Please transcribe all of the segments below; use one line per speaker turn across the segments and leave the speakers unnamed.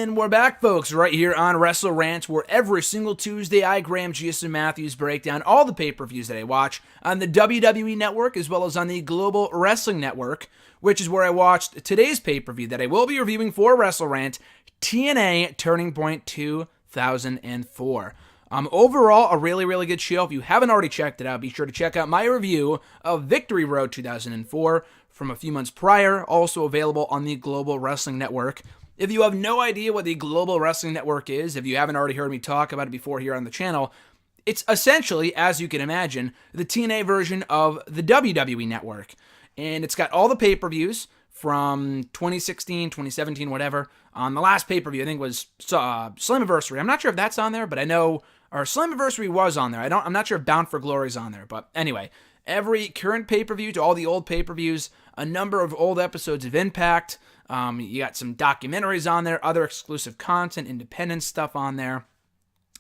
And we're back, folks, right here on WrestleRant, where every single Tuesday I, Graham Giuseppe Matthews, break down all the pay-per-views that I watch on the WWE Network as well as on the Global Wrestling Network, which is where I watched today's pay-per-view that I will be reviewing for WrestleRant, TNA Turning Point 2004. Overall, a really, really good show. If you haven't already checked it out, be sure to check out my review of Victory Road 2004 from a few months prior, also available on the Global Wrestling Network. If you have no idea what the Global Wrestling Network is, if you haven't already heard me talk about it before here on the channel, it's essentially, as you can imagine, the TNA version of the WWE Network. And it's got all the pay-per-views from 2016, 2017, whatever. The last pay-per-view, I think, was Slammiversary. I'm not sure if that's on there, but I know our Slammiversary was on there. I'm not sure if Bound for Glory is on there, but anyway, every current pay-per-view to all the old pay-per-views, a number of old episodes of Impact. You got some documentaries on there, other exclusive content, independent stuff on there.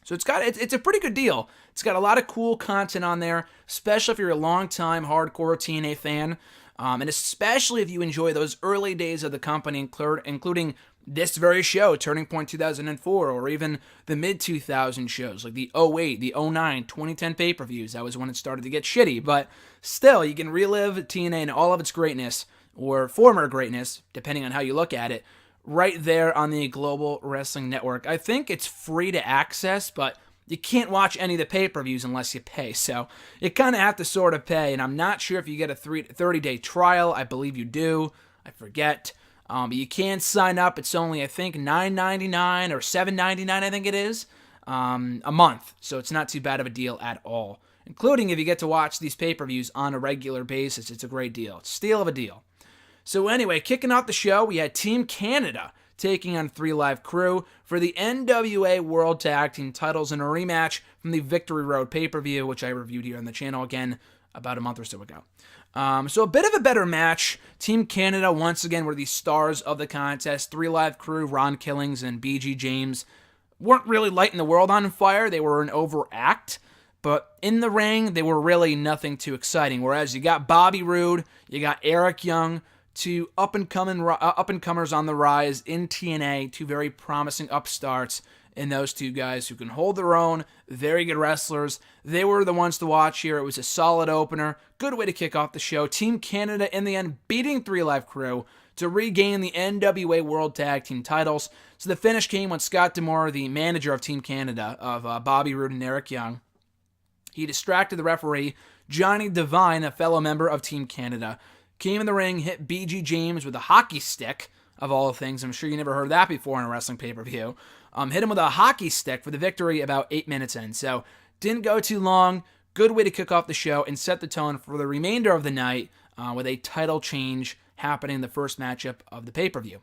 So it's a pretty good deal. It's got a lot of cool content on there, especially if you're a long-time hardcore TNA fan, and especially if you enjoy those early days of the company, including this very show, Turning Point 2004, or even the mid-2000 shows, like the 08, the 09, 2010 pay-per-views. That was when it started to get shitty, but still, you can relive TNA in all of its greatness, or former greatness, depending on how you look at it, right there on the Global Wrestling Network. I think it's free to access, but you can't watch any of the pay-per-views unless you pay, so you kind of have to sort of pay, and I'm not sure if you get a 30-day trial. I believe you do. I forget. But you can sign up. It's only, I think, $9.99 or $7.99, I think it is, a month, so it's not too bad of a deal at all, including if you get to watch these pay-per-views on a regular basis. It's a great deal. It's a steal of a deal. So anyway, kicking off the show, we had Team Canada taking on 3 Live Crew for the NWA World Tag Team titles in a rematch from the Victory Road pay-per-view, which I reviewed here on the channel again about a month or so ago. So a bit of a better match. Team Canada, once again, were the stars of the contest. 3 Live Crew, Ron Killings, and BG James weren't really lighting the world on fire. They were an overact. But in the ring, they were really nothing too exciting. Whereas you got Bobby Roode, you got Eric Young, 2 up-and-comers on the rise in TNA, 2 very promising upstarts in those 2 guys who can hold their own, very good wrestlers. They were the ones to watch here. It was a solid opener, good way to kick off the show. Team Canada, in the end, beating 3 Live Crew to regain the NWA World Tag Team titles. So the finish came when Scott D'Amore, the manager of Team Canada, of Bobby Roode and Eric Young, he distracted the referee, Johnny Devine, a fellow member of Team Canada, came in the ring, hit BG James with a hockey stick, of all things. I'm sure you never heard that before in a wrestling pay-per-view. Hit him with a hockey stick for the victory about 8 minutes in. So, didn't go too long. Good way to kick off the show and set the tone for the remainder of the night with a title change happening in the first matchup of the pay-per-view.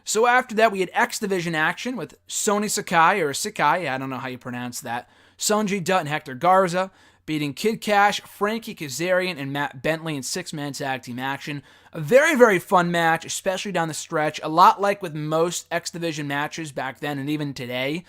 So after that, we had X Division action with Sony Sakai, or Sakai, I don't know how you pronounce that, Sonjay Dutt and Hector Garza, beating Kid Cash, Frankie Kazarian, and Matt Bentley in 6-man tag team action. A very, very fun match, especially down the stretch. A lot like with most X Division matches back then and even today.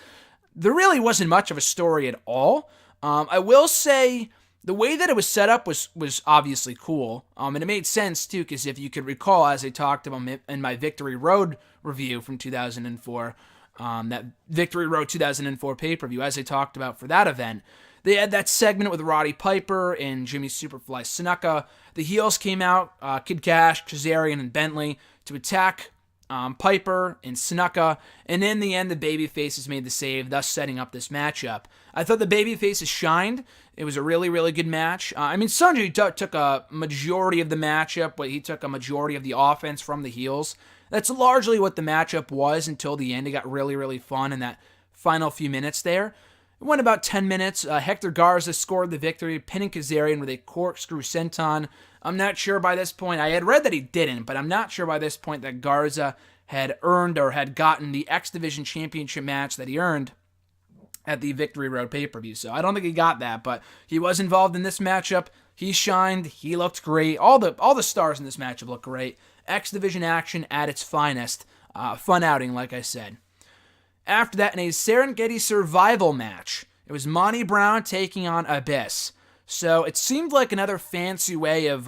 There really wasn't much of a story at all. I will say the way that it was set up was obviously cool. And it made sense, too, because if you could recall, as I talked about in my Victory Road review from 2004, that Victory Road 2004 pay-per-view, as I talked about for that event, they had that segment with Roddy Piper and Jimmy Superfly Snuka. The heels came out, Kid Cash, Kazarian, and Bentley, to attack Piper and Snuka, and in the end, the babyfaces made the save, thus setting up this matchup. I thought the babyfaces shined. It was a really, really good match. Sonjay Dutt took a majority of the matchup, but he took a majority of the offense from the heels. That's largely what the matchup was until the end. It got really, really fun in that final few minutes there. It went about 10 minutes. Hector Garza scored the victory, pinning Kazarian with a corkscrew senton. I'm not sure by this point. I had read that he didn't, but I'm not sure by this point that Garza had earned or had gotten the X Division Championship match that he earned at the Victory Road pay-per-view. So I don't think he got that, but he was involved in this matchup. He shined. He looked great. All the stars in this matchup looked great. X Division action at its finest. Fun outing, like I said. After that, in a Serengeti survival match, it was Monty Brown taking on Abyss. So it seemed like another fancy way of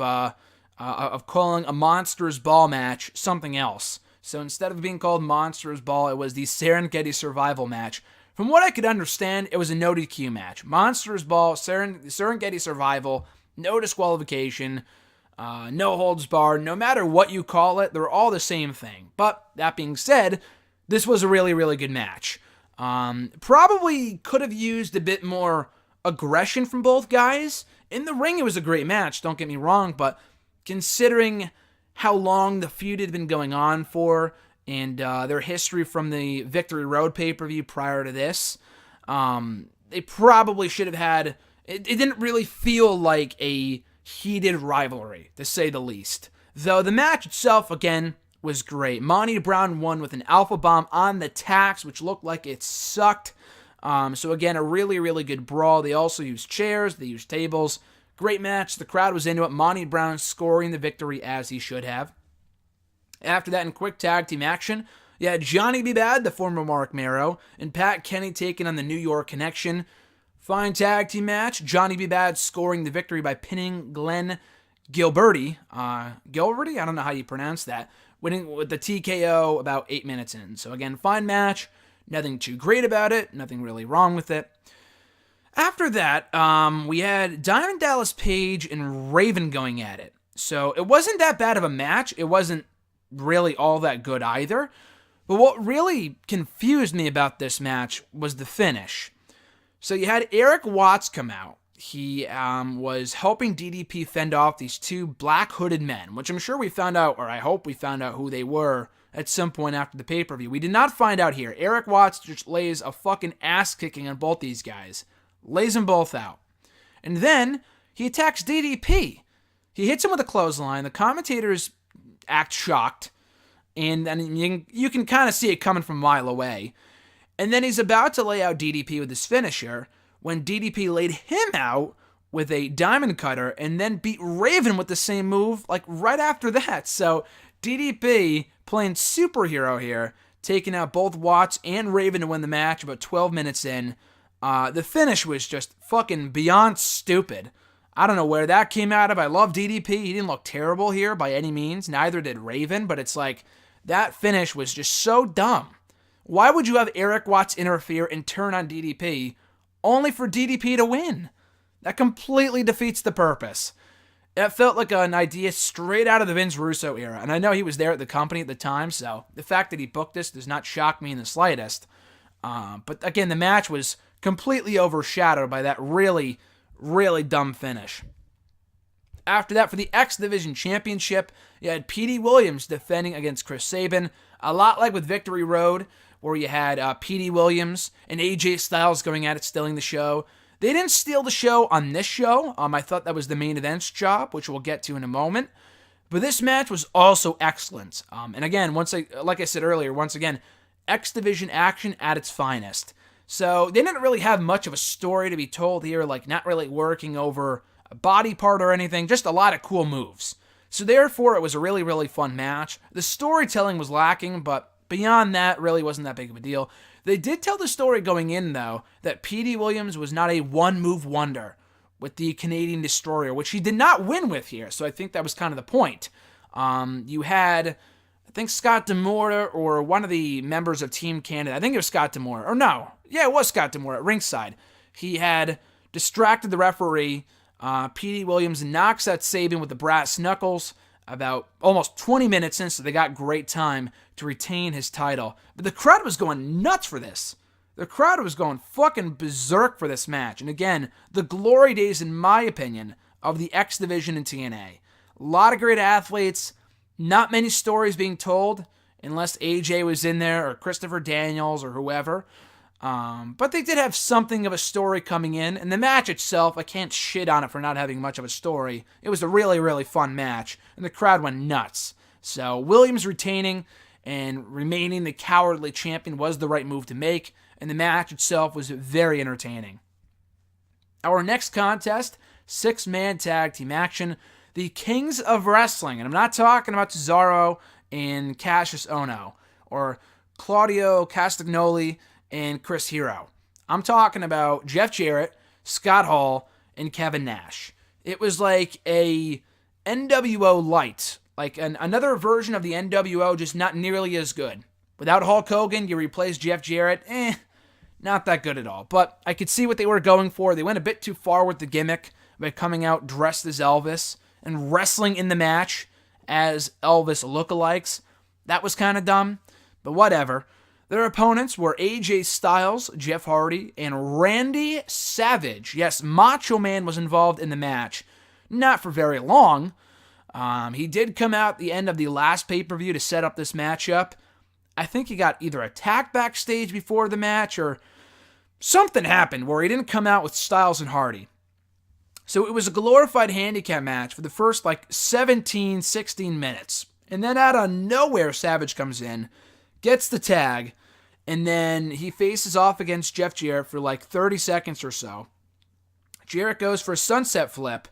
calling a Monsters Ball match something else. So instead of being called Monsters Ball, it was the Serengeti Survival match. From what I could understand, it was a no DQ match. Monsters Ball, Serengeti Survival, no disqualification, no holds barred. No matter what you call it, they're all the same thing. But that being said, this was a really, really good match. Probably could have used a bit more aggression from both guys. In the ring, it was a great match, don't get me wrong, but considering how long the feud had been going on for and their history from the Victory Road pay-per-view prior to this, they probably should have had... It didn't really feel like a heated rivalry, to say the least. Though the match itself, again, was great. Monty Brown won with an alpha bomb on the tacks, which looked like it sucked. So again, a really, really good brawl. They also used chairs, they used tables. Great match. The crowd was into it. Monty Brown scoring the victory as he should have. After that, in quick tag team action, you had Johnny B. Bad, the former Mark Marrow, and Pat Kenny taking on the New York Connection. Fine tag team match. Johnny B. Bad scoring the victory by pinning Glenn Gilberti. Gilberti? I don't know how you pronounce that. Winning with the TKO about 8 minutes in. So again, fine match. Nothing too great about it. Nothing really wrong with it. After that, we had Diamond Dallas Page and Raven going at it. So it wasn't that bad of a match. It wasn't really all that good either. But what really confused me about this match was the finish. So you had Eric Watts come out. He was helping DDP fend off these two black hooded men, which I'm sure we found out, or I hope we found out who they were at some point after the pay-per-view. We did not find out here. Eric Watts just lays a fucking ass kicking on both these guys. Lays them both out. And then he attacks DDP. He hits him with a clothesline. The commentators act shocked. And then you can kind of see it coming from a mile away. And then he's about to lay out DDP with his finisher when DDP laid him out with a diamond cutter and then beat Raven with the same move like right after that. So DDP playing superhero here, taking out both Watts and Raven to win the match about 12 minutes in. The finish was just fucking beyond stupid. I don't know where that came out of. I love DDP. He didn't look terrible here by any means. Neither did Raven, but it's like that finish was just so dumb. Why would you have Eric Watts interfere and turn on DDP only for DDP to win? That completely defeats the purpose. It felt like an idea straight out of the Vince Russo era, and I know he was there at the company at the time, so the fact that he booked this does not shock me in the slightest. But again, the match was completely overshadowed by that really, really dumb finish. After that, for the X Division Championship, you had Petey Williams defending against Chris Sabin, a lot like with Victory Road, where you had Petey Williams and AJ Styles going at it, stealing the show. They didn't steal the show on this show. I thought that was the main event's job, which we'll get to in a moment. But this match was also excellent. And again, like I said earlier, once again, X Division action at its finest. So they didn't really have much of a story to be told here, like not really working over a body part or anything, just a lot of cool moves. So therefore, it was a really, really fun match. The storytelling was lacking, but beyond that, really wasn't that big of a deal. They did tell the story going in, though, that Petey Williams was not a one-move wonder with the Canadian Destroyer, which he did not win with here, so I think that was kind of the point. You had, I think, Scott D'Amore or one of the members of Team Canada. I think it was Scott D'Amore. Or no. Yeah, it was Scott D'Amore at ringside. He had distracted the referee. Petey Williams knocks out Sabin with the brass knuckles about almost 20 minutes in, so they got great time to retain his title. But the crowd was going nuts for this. The crowd was going fucking berserk for this match. And again, the glory days, in my opinion, of the X Division in TNA. A lot of great athletes, not many stories being told, unless AJ was in there, or Christopher Daniels, or whoever. But they did have something of a story coming in, and the match itself, I can't shit on it for not having much of a story. It was a really, really fun match, and the crowd went nuts. So Williams retaining and remaining the cowardly champion was the right move to make, and the match itself was very entertaining. Our next contest, 6-man tag team action, the Kings of Wrestling, and I'm not talking about Cesaro and Cassius Ohno, or Claudio Castagnoli and Chris Hero. I'm talking about Jeff Jarrett, Scott Hall, and Kevin Nash. It was like a NWO light, Like another version of the NWO, just not nearly as good. Without Hulk Hogan, you replace Jeff Jarrett, not that good at all. But I could see what they were going for. They went a bit too far with the gimmick by coming out dressed as Elvis and wrestling in the match as Elvis lookalikes. That was kind of dumb, but whatever. Their opponents were AJ Styles, Jeff Hardy, and Randy Savage. Yes, Macho Man was involved in the match. Not for very long. He did come out at the end of the last pay-per-view to set up this matchup. I think he got either attacked backstage before the match or something happened where he didn't come out with Styles and Hardy. So it was a glorified handicap match for the first 17, 16 minutes. And then out of nowhere, Savage comes in, gets the tag, and then he faces off against Jeff Jarrett for 30 seconds or so. Jarrett goes for a sunset flip,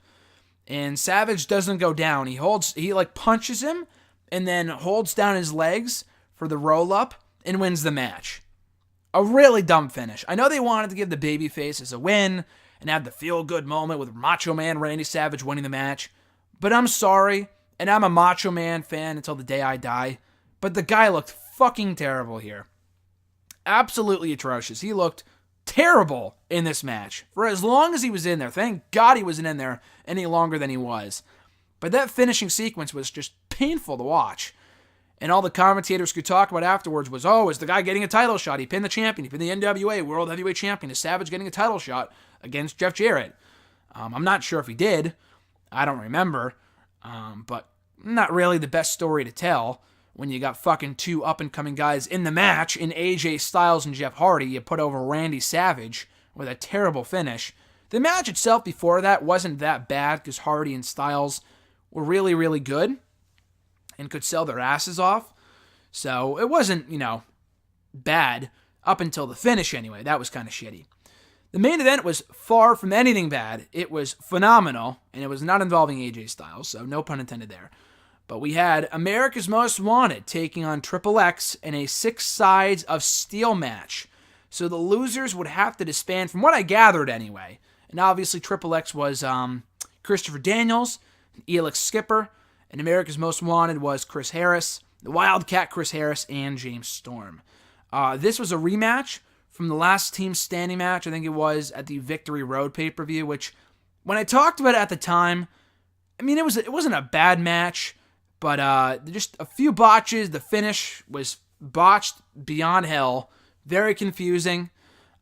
and Savage doesn't go down. He punches him, and then holds down his legs for the roll-up, and wins the match. A really dumb finish. I know they wanted to give the babyfaces a win, and have the feel-good moment with Macho Man Randy Savage winning the match, but I'm sorry, and I'm a Macho Man fan until the day I die, but the guy looked fucking terrible here. Absolutely atrocious. He looked terrible in this match for as long as he was in there. Thank God he wasn't in there any longer than he was. But that finishing sequence was just painful to watch. And all the commentators could talk about afterwards was, is the guy getting a title shot? He pinned the champion. He pinned the NWA World Heavyweight Champion. Is Savage getting a title shot against Jeff Jarrett? I'm not sure if he did. I don't remember. But not really the best story to tell when you got fucking two up-and-coming guys in the match in AJ Styles and Jeff Hardy. You put over Randy Savage with a terrible finish. The match itself before that wasn't that bad because Hardy and Styles were really, really good and could sell their asses off. So it wasn't, bad up until the finish anyway. That was kind of shitty. The main event was far from anything bad. It was phenomenal, and it was not involving AJ Styles, so no pun intended there. But we had America's Most Wanted taking on Triple X in a 6 sides of steel match. So the losers would have to disband, from what I gathered anyway. And obviously Triple X was Christopher Daniels, Elix Skipper, and America's Most Wanted was Chris Harris, the Wildcat Chris Harris, and James Storm. This was a rematch from the last team standing match. I think it was at the Victory Road pay-per-view, which when I talked about it at the time, it wasn't a bad match, but just a few botches. The finish was botched beyond hell. Very confusing.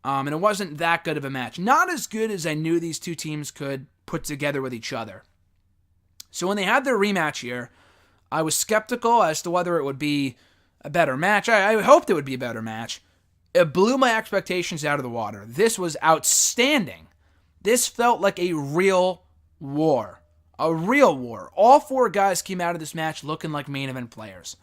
And it wasn't that good of a match. Not as good as I knew these two teams could put together with each other. So when they had their rematch here, I was skeptical as to whether it would be a better match. I hoped it would be a better match. It blew my expectations out of the water. This was outstanding. This felt like a real war. A real war. All 4 guys came out of this match looking like main event players.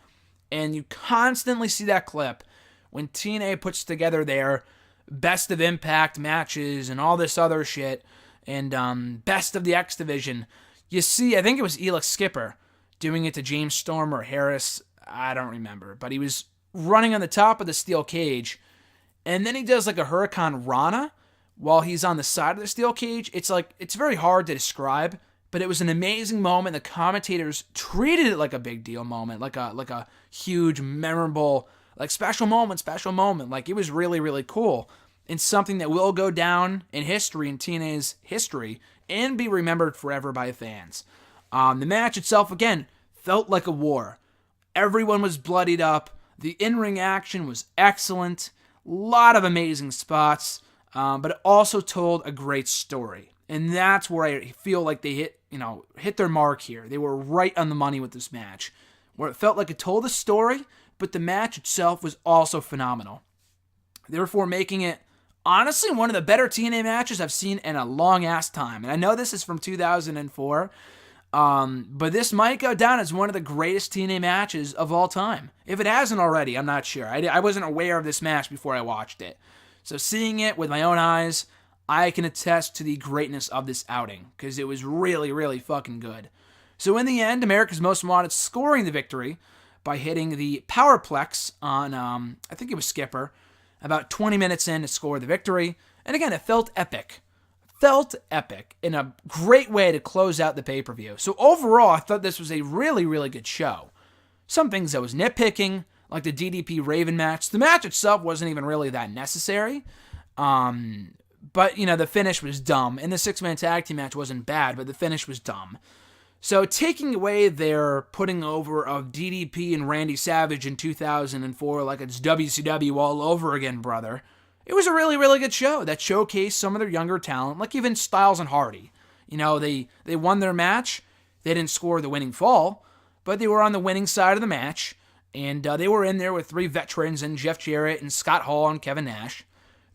And you constantly see that clip when TNA puts together their Best of Impact matches and all this other shit, and Best of the X Division. You see, I think it was Elix Skipper doing it to James Storm or Harris. I don't remember. But he was running on the top of the steel cage, and then he does a Hurricane Rana while he's on the side of the steel cage. It's very hard to describe, but it was an amazing moment. The commentators treated it like a big deal moment, like a huge, memorable, special moment. It was really, really cool, and something that will go down in history, in TNA's history, and be remembered forever by fans. The match itself, again, felt like a war. Everyone was bloodied up. The in-ring action was excellent. A lot of amazing spots, but it also told a great story. And that's where I feel like they hit their mark here. They were right on the money with this match, where it felt like it told a story, but the match itself was also phenomenal. Therefore, making it, honestly, one of the better TNA matches I've seen in a long-ass time. And I know this is from 2004, but this might go down as one of the greatest TNA matches of all time. If it hasn't already, I'm not sure. I wasn't aware of this match before I watched it. So seeing it with my own eyes, I can attest to the greatness of this outing, because it was really, really fucking good. So in the end, America's Most Wanted scoring the victory by hitting the Powerplex on, I think it was Skipper, about 20 minutes in to score the victory. And again, it felt epic. felt epic in a great way to close out the pay-per-view. So overall, I thought this was a really, really good show. Some things I was nitpicking, like the DDP Raven match. The match itself wasn't even really that necessary. But, the finish was dumb. And the six-man tag team match wasn't bad, but the finish was dumb. So taking away their putting over of DDP and Randy Savage in 2004 like it's WCW all over again, brother, it was a really, really good show that showcased some of their younger talent, like even Styles and Hardy. They won their match. They didn't score the winning fall, but they were on the winning side of the match, and they were in there with three veterans and Jeff Jarrett and Scott Hall and Kevin Nash.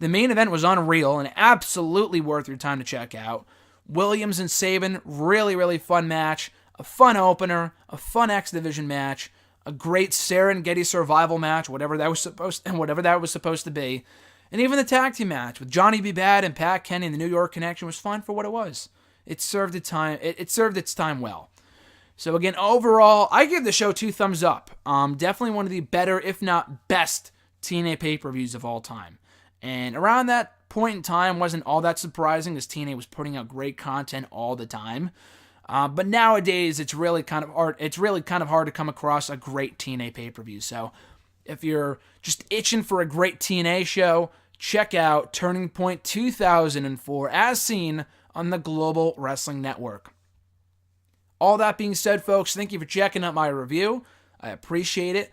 The main event was unreal and absolutely worth your time to check out. Williams and Sabin, really, really fun match, a fun opener, a fun X Division match, a great Serengeti survival match, whatever that was supposed to be, and even the tag team match with Johnny B. Bad and Pat Kenny and the New York Connection was fun for what it was. It served its time well. So again, overall, I give the show 2 thumbs up. Definitely one of the better, if not best, TNA pay-per-views of all time. And around that point in time wasn't all that surprising as TNA was putting out great content all the time. But nowadays it's really kind of hard. It's really kind of hard to come across a great TNA pay-per-view. So if you're just itching for a great TNA show, check out Turning Point 2004 as seen on the Global Wrestling Network. All that being said, folks, thank you for checking out my review. I appreciate it.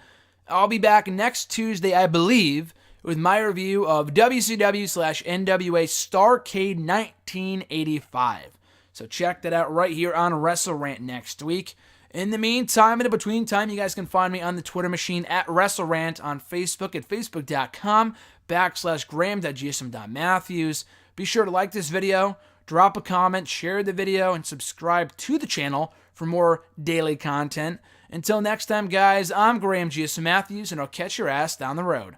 I'll be back next Tuesday, I believe, with my review of WCW/NWA Starrcade 1985. So check that out right here on WrestleRant next week. In the meantime, in the between time, you guys can find me on the Twitter machine at WrestleRant, on Facebook at facebook.com/graham.gsm.matthews. Be sure to like this video, drop a comment, share the video, and subscribe to the channel for more daily content. Until next time, guys, I'm Graham GSM Matthews, and I'll catch your ass down the road.